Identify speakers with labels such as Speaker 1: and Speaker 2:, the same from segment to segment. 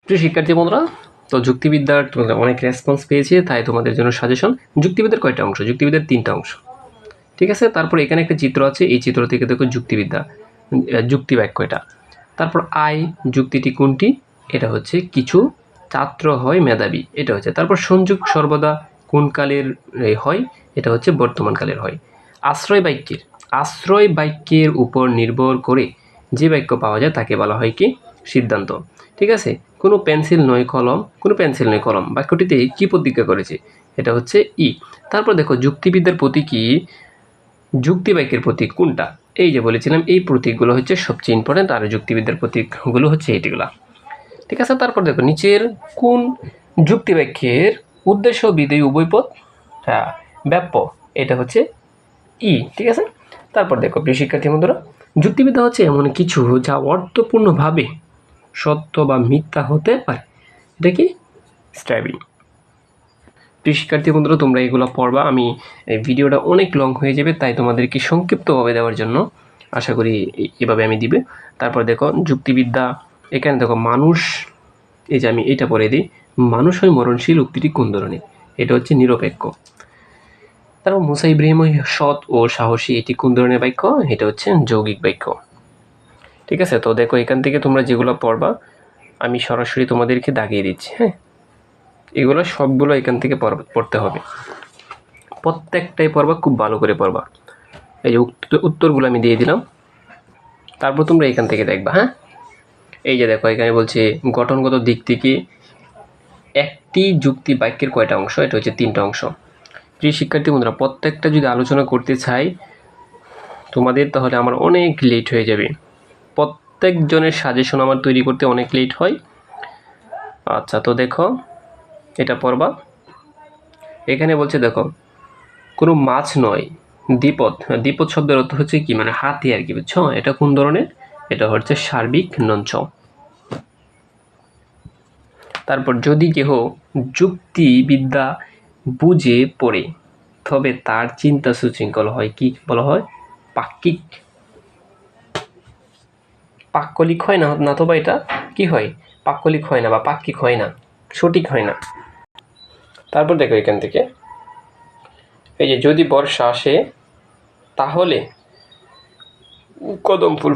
Speaker 1: প্রিয় শিক্ষার্থী বন্ধুরা, তো যুক্তিবিদ্যার তোমরা অনেক রেসপন্স পেয়েছে, তাই তোমাদের জন্য সাজেশন। যুক্তিবিদ্যার কয়টা অংশ? যুক্তিবিদ্যার 3টা অংশ, ঠিক আছে। তারপর এখানে একটা চিত্র আছে, এই চিত্র থেকে দেখো যুক্তিবিদ্যা, যুক্তি বাক্য এটা। তারপর আই, যুক্তিটি কোনটি? এটা হচ্ছে কিছু ছাত্র হয় মেধাবী, এটা হচ্ছে। তারপর সংযোগ সর্বদা কোন কালের হয়? এটা হচ্ছে বর্তমান কালের হয়। আশ্রয় বাক্যের উপর নির্ভর করে যে বাক্য পাওয়া যায় তাকে বলা হয় কি? সিদ্ধান্ত, ঠিক আছে। কোনো পেন্সিল নয় কলম বাক্যটিতে কি প্রতিজ্ঞা করেছে? এটা হচ্ছে ই। তারপর দেখো যুক্তিবিদ্যার প্রতীকী, যুক্তি বাক্যের প্রতীক কোনটা? এই যে বলেছিলাম, এই প্রতীকগুলো হচ্ছে সবচেয়ে ইম্পর্টেন্ট, আর যুক্তিবিদ্যার প্রতীকগুলো হচ্ছে এইগুলা, ঠিক আছে। তারপর দেখো নিচের কোন যুক্তি বাক্যের উদ্দেশ্য বিধেয় উভয় পদ ব্যাপ্য? এটা হচ্ছে ই, ঠিক আছে। তারপর দেখো প্রিয় শিক্ষার্থী বন্ধুরা, যুক্তিবিদ্যা হচ্ছে এমন কিছু যা অর্থপূর্ণভাবে সত্য বা মিথ্যা হতে পারে। এটা কি? স্ট্যাবিং। প্রিয় শিক্ষার্থী বন্ধুরা, তোমরা এগুলো পড়বা। আমি এই ভিডিওটা অনেক লং হয়ে যাবে, তাই তোমাদেরকে সংক্ষিপ্তভাবে দেওয়ার জন্য আশা করি এভাবে আমি দিবে। তারপর দেখো যুক্তিবিদ্যা, এখানে দেখো মানুষ, এই যে আমি এটা পড়ে দিই, মানুষ হয় মরণশীল উক্তিটি কোন ধরনের? এটা হচ্ছে নিরপেক্ষ। তারপর মুসা ইব্রাহিম সৎ ও সাহসী, এটি কোন ধরনের বাক্য? এটা হচ্ছে যৌগিক বাক্য, ঠিক আছে। তো দেখো এখান থেকে তোমরা যেগুলো পড়বা আমি সরাসরি তোমাদেরকে দাগিয়ে দিচ্ছি, হ্যাঁ। এগুলো সবগুলো এখান থেকে পড়তে হবে, প্রত্যেকটাই পড়বা, খুব ভালো করে পড়বা। এই যে উত্তরগুলো আমি দিয়ে দিলাম, তারপর তোমরা এখান থেকে দেখবা, হ্যাঁ। এই যে দেখো এখানে বলছে গঠনগত দিক থেকে একটি যুক্তি বাক্যের কয়টা অংশ? এটা হচ্ছে 3টা অংশ। প্রিয় শিক্ষার্থী বন্ধুরা, প্রত্যেকটা যদি আলোচনা করতে চাই তোমাদের, তাহলে আমার অনেক লেট হয়ে যাবে। প্রত্যেকজনের সাজেশন আমার তৈরি করতে অনেক লেট হয়। আচ্ছা, তো দেখো এটা পড়বা। এখানে বলছে দেখো কোনো মাছ নয় দ্বিপদ। দ্বিপদ শব্দের অর্থ হচ্ছে কি? মানে হাতি আর কি, বুঝছো? এটা কোন ধরনের? এটা হচ্ছে সার্বিক নঞ্চ। তারপর যদি কেহ যুক্তিবিদ্যা বুঝে পড়ে তবে তার চিন্তা সুশৃঙ্খল হয়। কি বলা হয়? পাক্ষিক। পাক্কলিক হয় না, না তো বা এটা কি হয়? পাক্কলিক হয় না বা পাক্ষিক হয় না, সঠিক হয় না। তারপর দেখো এখান থেকে, এই যে যদি বর্ষা আসে তাহলে কদম ফুল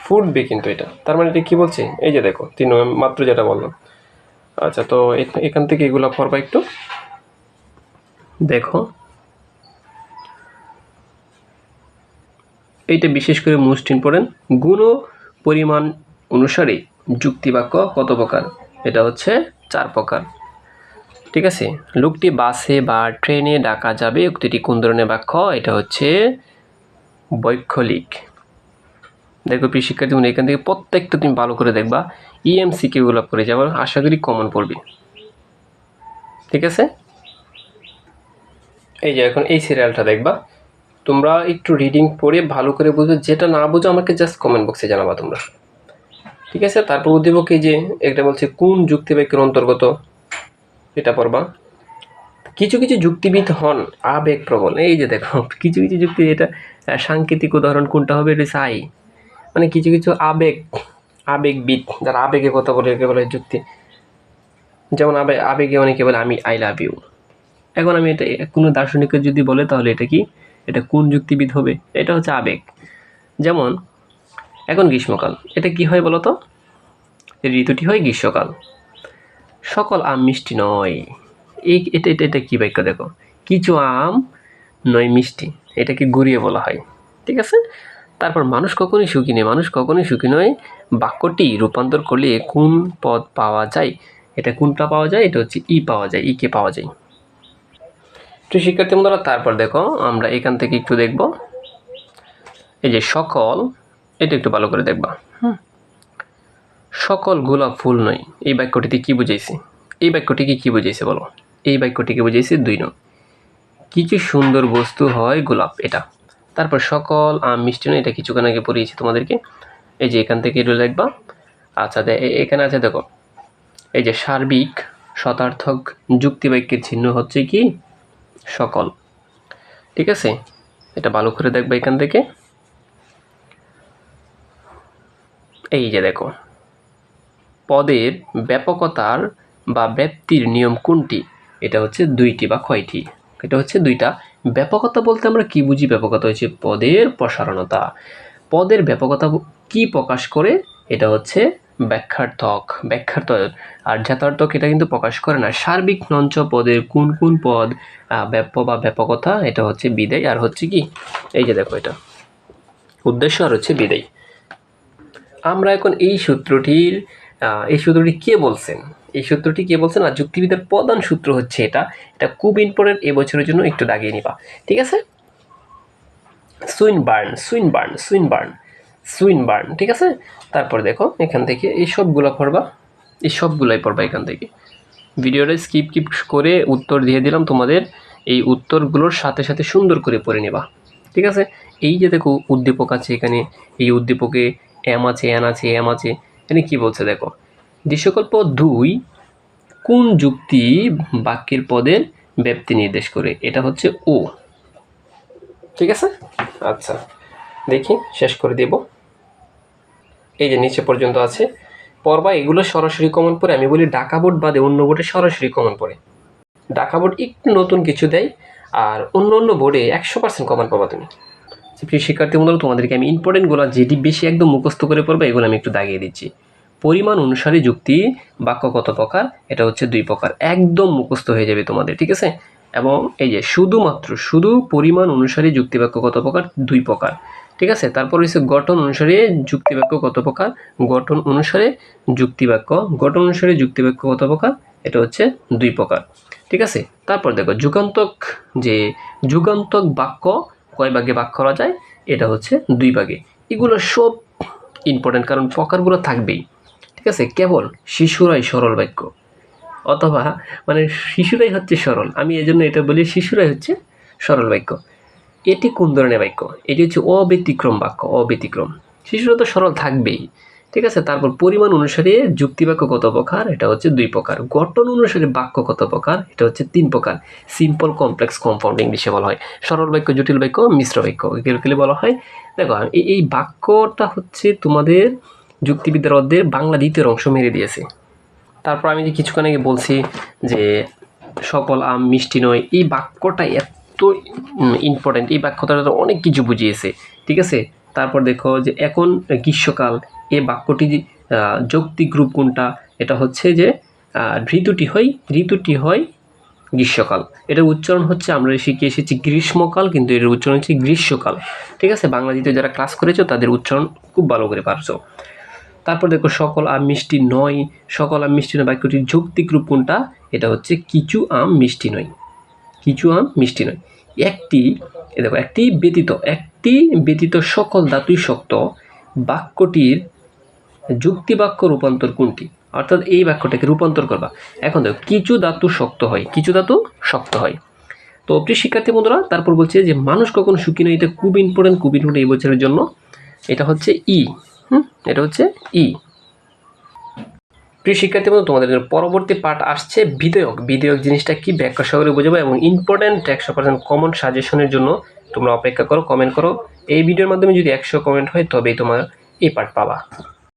Speaker 1: ফুটবে কিন্তু এটা, তার মানে এটা কি বলছে? এই যে দেখো মাত্র যেটা বললাম। আচ্ছা, তো এখান থেকে এগুলো পড়বা একটু দেখো। এইটা বিশেষ করে মোস্ট ইম্পর্টেন্ট। গুণ ও পরিমাণ অনুসারে যুক্তি বাক্য কত প্রকার? এটা হচ্ছে 4 প্রকার, ঠিক আছে। লোকটি বাসে বা ট্রেনে ডাকা যাবে, উক্তিটি কোন ধরনের বাক্য? এটা হচ্ছে বৈকল্পিক। দেখো প্রিয় শিক্ষার্থী, এখান থেকে প্রত্যেকটা তুমি ভালো করে দেখবা, ইএমসিকিউগুলো পড়ে যাবো, আশা করি কমন পড়বে, ঠিক আছে। এই যে এখন এই সিরিয়ালটা দেখবা, তোমরা একটু রিডিং পড়ে ভালো করে বুঝবে, যেটা না বুঝো আমাকে জাস্ট কমেন্ট বক্সে জানাবা তোমরা, ঠিক আছে। তারপর উদ্দীপক, এই যে একটা বলছে কোন যুক্তি বাক্যের অন্তর্গত, এটা পড়বা। কিছু কিছু যুক্তিবিদ হন আবেগপ্রবণ। এই যে দেখো কিছু কিছু যুক্তি, এটা সাংকেতিক উদাহরণ কোনটা হবে? এটা চাই, মানে কিছু কিছু আবেগবিদ যারা আবেগে কথা বলে, একে বলে যুক্তি। যেমন আবেগে অনেকে বলে আমি আই লাভ ইউ। এখন আমি এটা কোনো দার্শনিকের যদি বলে, তাহলে এটা কি? এটা কোন যুক্তিবিদ হবে? এটা হচ্ছে আবেগ। যেমন এখন গ্রীষ্মকাল, এটা কি হয় বলতো? ঋতুটি হয় গ্রীষ্মকাল। সকল আম মিষ্টি নয়, এটা এটা এটা কি বাক্য? দেখো, কিছু আম নয় মিষ্টি, এটাকে ঘুরিয়ে বলা হয়, ঠিক আছে। তারপর মানুষ কখনোই সুখী নয় বাক্যটি রূপান্তর করলে কোন পদ পাওয়া যায়? এটা কোনটা পাওয়া যায়? এটা হচ্ছে ই পাওয়া যায়, ই কে পাওয়া যায়। তো শিক্ষার্থী বন্ধুরা, তারপর দেখো আমরা এখান থেকে একটু দেখব, এই যে সকল, এটা একটু ভালো করে দেখবা। সকল গোলাপ ফুল নয়, এই বাক্যটিতে কি বুঝাইছে? এই বাক্যটিকে কি বুঝাইছে বলো? এই বাক্যটিকে বুঝাইছে 2 নং, কিছু সুন্দর বস্তু হয় গোলাপ, এটা। তারপর সকল আম মিষ্টি নয়, এটা কিছুক্ষণ আগে পড়িয়েছি তোমাদেরকে। এই যে এখান থেকে এটা লিখবা। আচ্ছা, এখানে আছে দেখো, এই যে সার্বিক শতার্থক যুক্তি বাক্যের চিহ্ন হচ্ছে কি? সকল, ঠিক আছে। এটা ভালো করে দেখবা এখান থেকে। এই যে দেখো পদের ব্যাপকতার বা ব্যাপ্তির নিয়ম কোনটি? এটা হচ্ছে 2টি বা কয়টি? এটা হচ্ছে 2টা। ব্যাপকতা বলতে আমরা কি বুঝি? ব্যাপকতা হচ্ছে পদের প্রসারণতা। পদের ব্যাপকতা কি প্রকাশ করে? এটা হচ্ছে ব্যাখ্যার্থক। আর যথার্থক এটা কিন্তু প্রকাশ করে না। সার্বিক নঞ্চ পদের কোন কোন পদ ব্যাপ্য বা ব্যাপকতা, এটা হচ্ছে বিধেয়। আর হচ্ছে কি, এই যে দেখো, এটা উদ্দেশ্য আর হচ্ছে বিধেয়। আমরা এখন এই সূত্রটি কে বলছেন? এই সূত্রটি কে বলছেন? আর যুক্তিবিদ্যার প্রধান সূত্র হচ্ছে এটা খুব ইম্পর্টেন্ট, এবছরের জন্য একটু দাগিয়ে নিবা, ঠিক আছে? সুইনবার্ন, ঠিক আছে? তারপর দেখো এখান থেকে এই সবগুলাই পড়বা এখান থেকে। ভিডিওটা স্কিপ করে উত্তর দিয়ে দিলাম তোমাদের। এই উত্তরগুলোর সাথে সাথে সুন্দর করে পড়ে নেবা, ঠিক আছে? এই যে দেখো উদ্দীপক আছে এখানে, এই উদ্দীপকে এম আছে, এন আছে, এম আছে। এখানে কি বলছে দেখো, যে সকল পদ 2 কোন যুক্তি বাক্যের পদের ব্যাপ্তি নির্দেশ করে? এটা হচ্ছে ও, ঠিক আছে? আচ্ছা, দেখি শেষ করে দেব। এই যে নিচে পর্যন্ত আছে পড়বা। এগুলো সরাসরি কমন পড়ে। আমি বলি ঢাকা বোর্ড বাদে অন্য বোর্ডে সরাসরি কমন পড়ে। ঢাকা বোর্ড একটু নতুন কিছু দেয়, আর অন্য বোর্ডে 100% কমন পাবা তুমি। প্রিয় শিক্ষার্থী বন্ধুরা, তোমাদেরকে আমি ইম্পর্টেন্টগুলো যেটি বেশি একদম মুখস্থ করে পড়বে এগুলো আমি একটু দাগিয়ে দিচ্ছি। পরিমাণ অনুসারে যুক্তি বাক্য কত প্রকার? এটা হচ্ছে 2 প্রকার। একদম মুখস্থ হয়ে যাবে তোমাদের, ঠিক আছে? এবং এই যে শুধু পরিমাণ অনুসারে যুক্তি বাক্য কত প্রকার? 2 প্রকার, ঠিক আছে? তারপর হচ্ছে গঠন অনুসারে যুক্তি বাক্য কত প্রকার? গঠন অনুসারে যুক্তি বাক্য কত প্রকার? এটা হচ্ছে 2 প্রকার, ঠিক আছে? তারপর দেখো যুগান্তক বাক্য কয় ভাগে ভাগ করা যায়? এটা হচ্ছে 2 ভাগে। এগুলো সব ইম্পর্টেন্ট, কারণ প্রকারগুলো থাকবেই, ঠিক আছে? কেবল শিশুরাই সরল বাক্য, অথবা মানে শিশুরাই হচ্ছে সরল। আমি এই জন্য এটা বলি শিশুরাই হচ্ছে সরল বাক্য। এটি কোন ধরনের বাক্য? এটি হচ্ছে অব্যতিক্রম বাক্য। শিশুরা তো সরল থাকবেই, ঠিক আছে? তারপর পরিমাণ অনুসারে যুক্তি বাক্য কত প্রকার? এটা হচ্ছে 2 প্রকার। গঠন অনুসারে বাক্য কত প্রকার? এটা হচ্ছে 3 প্রকার। সিম্পল, কমপ্লেক্স, কম্পাউন্ড ইংলিশে বলা হয়। সরল বাক্য, জটিল বাক্য, মিশ্র বাক্য এগুলো বলা হয়। দেখো এই বাক্যটা হচ্ছে তোমাদের যুক্তিবিদ্যার অধ্যায়ের বাংলা দ্বিতীয় অংশ মেরে দিয়েছে। তারপর আমি যে কিছুক্ষণ আগে বলছি যে সকল আম মিষ্টি নয়, এই বাক্যটা এত ইম্পর্টেন্ট। এই বাক্যটা অনেক কিছু বুঝিয়েছে, ঠিক আছে? তারপর দেখো যে এখন গ্রীষ্মকাল, এই বাক্যটি যৌক্তিক রূপ কোনটা? এটা হচ্ছে যে ঋতুটি হয় গ্রীষ্মকাল। এটার উচ্চারণ হচ্ছে, আমরা শিখে এসেছি গ্রীষ্মকাল, কিন্তু এর উচ্চারণ হচ্ছে গ্রীষ্মকাল, ঠিক আছে? বাংলা দ্বিতীয় যারা ক্লাস করেছো তাদের উচ্চারণ খুব ভালো করে পারছো। তারপর দেখো সকল আম মিষ্টি নয় বাক্যটির যৌক্তিক রূপ কোনটা? এটা হচ্ছে কিছু আম মিষ্টি নয়। একটি ব্যতীত সকল ধাতুই শক্ত বাক্যটির যুক্তি বাক্য রূপান্তর কোনটি? অর্থাৎ এই বাক্যটাকে রূপান্তর করবা। এখন দেখো কিছু ধাতু শক্ত হয়। তো প্রিয় শিক্ষার্থী বন্ধুরা, তারপর বলছে যে মানুষ কখনো সুখী নয়। এটা খুব ইম্পর্টেন্ট এই বছরের জন্য। এটা হচ্ছে এটা হচ্ছে প্রিয় শিক্ষার্থী বন্ধু, তোমাদের পরবর্তী পার্ট আসছে বিধেয়ক জিনিসটা কি ব্যাখ্যা সহকারে বোঝাবো, এবং ইম্পর্টেন্ট 100% কমন সাজেশনের জন্য তোমরা অপেক্ষা করো, কমেন্ট করো। এই ভিডিওর মাধ্যমে যদি 100 কমেন্ট হয় তবেই তোমার এই পার্ট পাবা।